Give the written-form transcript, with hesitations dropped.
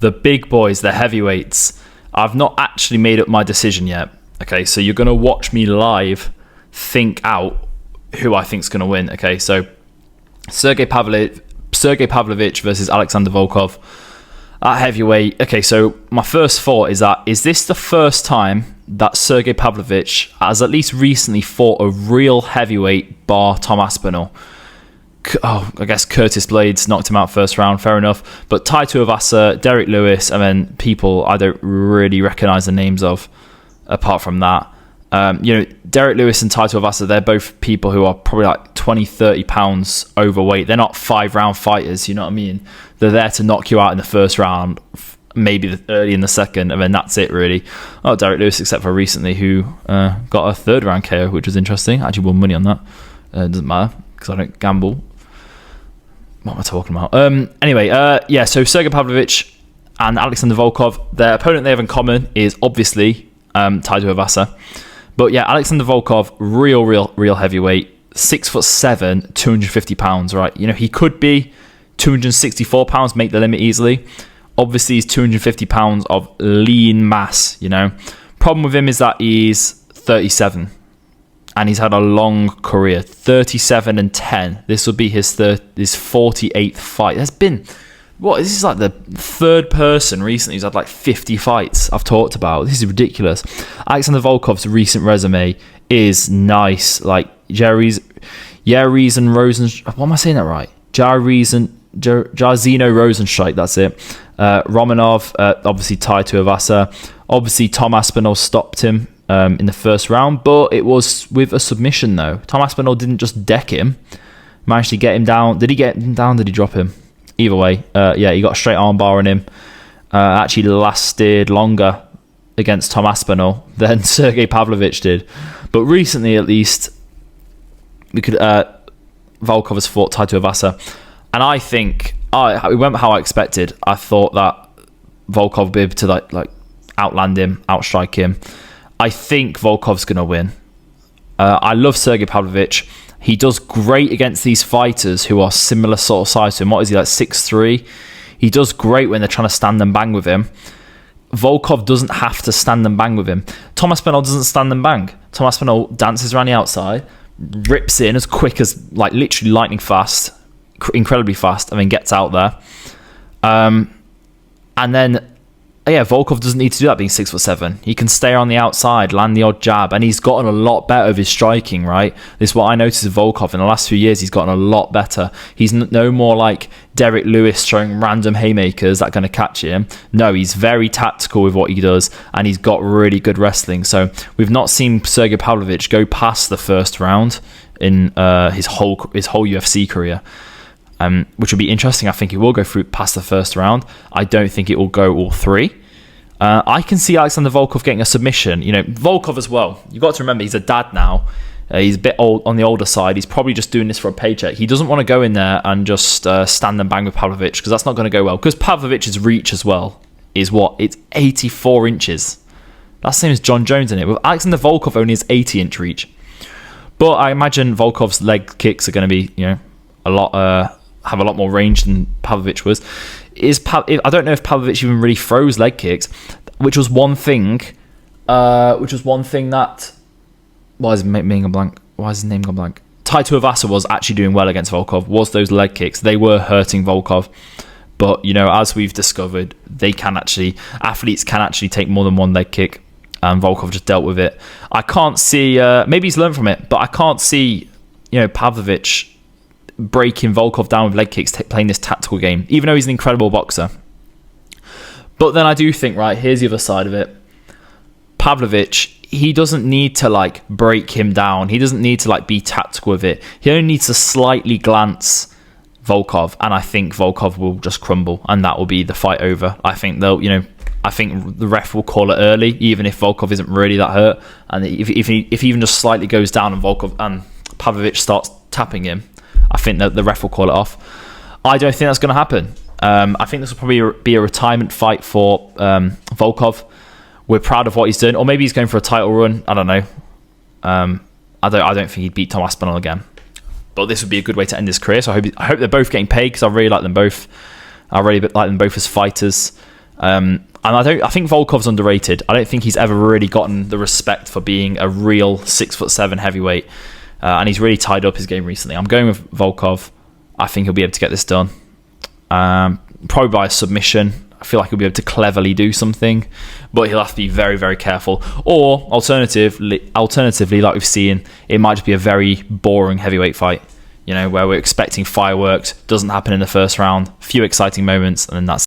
the big boys, the heavyweights. I've not actually made up my decision yet. Okay, so you're going to watch me live think out who I think's going to win. Okay, so Sergei Pavlovich versus Alexander Volkov at heavyweight. Okay, so my first thought is this the first time that Sergei Pavlovich has at least recently fought a real heavyweight bar Tom Aspinall? I guess Curtis Blades knocked him out first round, fair enough. But Tai Tuivasa, Derek Lewis, and then people I don't really recognise the names of apart from that. Derek Lewis and Tai Tuivasa, they're both people who are probably like 20, 30 pounds overweight. They're not 5-round fighters, you know what I mean? They're there to knock you out in the first round, maybe early in the second, and then that's it, really. Oh, Derek Lewis, except for recently, who got a third-round KO, which was interesting. I actually won money on that. It doesn't matter, because I don't gamble. What am I talking about? So Sergei Pavlovich and Alexander Volkov, their opponent they have in common is obviously Tai Tuivasa. But yeah, Alexander Volkov, real heavyweight, 6'7", 250 pounds, right? You know, he could be 264 pounds, make the limit easily. Obviously, he's 250 pounds of lean mass, you know. Problem with him is that he's 37. And he's had a long career, 37-10. This will be his 48th fight. This is like the third person recently who's had like 50 fights I've talked about. This is ridiculous. Alexander Volkov's recent resume is nice. Like Jairzinho Rosenstrike. What am I saying that right? Jairzinho Rosenstrike, that's it. Romanov, obviously Tai Tuivasa. Obviously Tom Aspinall stopped him in the first round, but it was with a submission though. Tom Aspinall didn't just deck him, managed to get him down. Did he get him down? Did he drop him? Either way, he got a straight arm bar on him. Actually lasted longer against Tom Aspinall than Sergei Pavlovich did. But recently, at least, Volkov has fought Tai Tuivasa, and I think it went how I expected. I thought that Volkov would be able to like outland him, outstrike him. I think Volkov's going to win. I love Sergei Pavlovich. He does great against these fighters who are similar sort of size to him. What is he, like 6'3"? He does great when they're trying to stand and bang with him. Volkov doesn't have to stand and bang with him. Tom Aspinall doesn't stand and bang. Tom Aspinall dances around the outside, rips in as quick as, like, literally lightning fast, incredibly fast, and then gets out there. And then Volkov doesn't need to do that being 6'7". He can stay on the outside, land the odd jab, and he's gotten a lot better with his striking, right? This is what I noticed with Volkov. In the last few years, he's gotten a lot better. He's no more like Derek Lewis throwing random haymakers that are going to catch him. No, he's very tactical with what he does, and he's got really good wrestling. So we've not seen Sergei Pavlovich go past the first round in his whole UFC career. Which will be interesting. I think it will go through past the first round. I don't think it will go all three. I can see Alexander Volkov getting a submission. You know, Volkov as well. You've got to remember, he's a dad now. He's a bit old on the older side. He's probably just doing this for a paycheck. He doesn't want to go in there and just stand and bang with Pavlovich, because that's not going to go well. Because Pavlovich's reach as well is what? It's 84 inches. That's the same as John Jones in it. With Alexander Volkov only has 80-inch reach. But I imagine Volkov's leg kicks are going to be, have a lot more range than Pavlovich was. I don't know if Pavlovich even really throws leg kicks, which was one thing that... Why is his name gone blank? Tai Tuivasa was actually doing well against Volkov, was those leg kicks. They were hurting Volkov. But, as we've discovered, athletes can actually take more than one leg kick, and Volkov just dealt with it. I can't see... maybe he's learned from it, but I can't see, Pavlovich breaking Volkov down with leg kicks, playing this tactical game, even though he's an incredible boxer. But then I do think, right, here's the other side of it. Pavlovich, he doesn't need to break him down. He doesn't need to be tactical with it. He only needs to slightly glance Volkov, and I think Volkov will just crumble, and that will be the fight over. I think I think the ref will call it early, even if Volkov isn't really that hurt, and if he even just slightly goes down and Pavlovich starts tapping him, I think that the ref will call it off. I don't think that's going to happen. I think this will probably be a retirement fight for Volkov. We're proud of what he's done, or maybe he's going for a title run. I don't know. I don't think he'd beat Tom Aspinall again. But this would be a good way to end his career. So I hope they're both getting paid, because I really like them both. I really like them both as fighters. And I think Volkov's underrated. I don't think he's ever really gotten the respect for being a real 6'7" heavyweight. And he's really tied up his game recently. I'm going with Volkov. I think he'll be able to get this done. Probably by a submission. I feel like he'll be able to cleverly do something, but he'll have to be very, very careful. Or alternatively, like we've seen, it might just be a very boring heavyweight fight. Where we're expecting fireworks, doesn't happen in the first round, few exciting moments, and then that's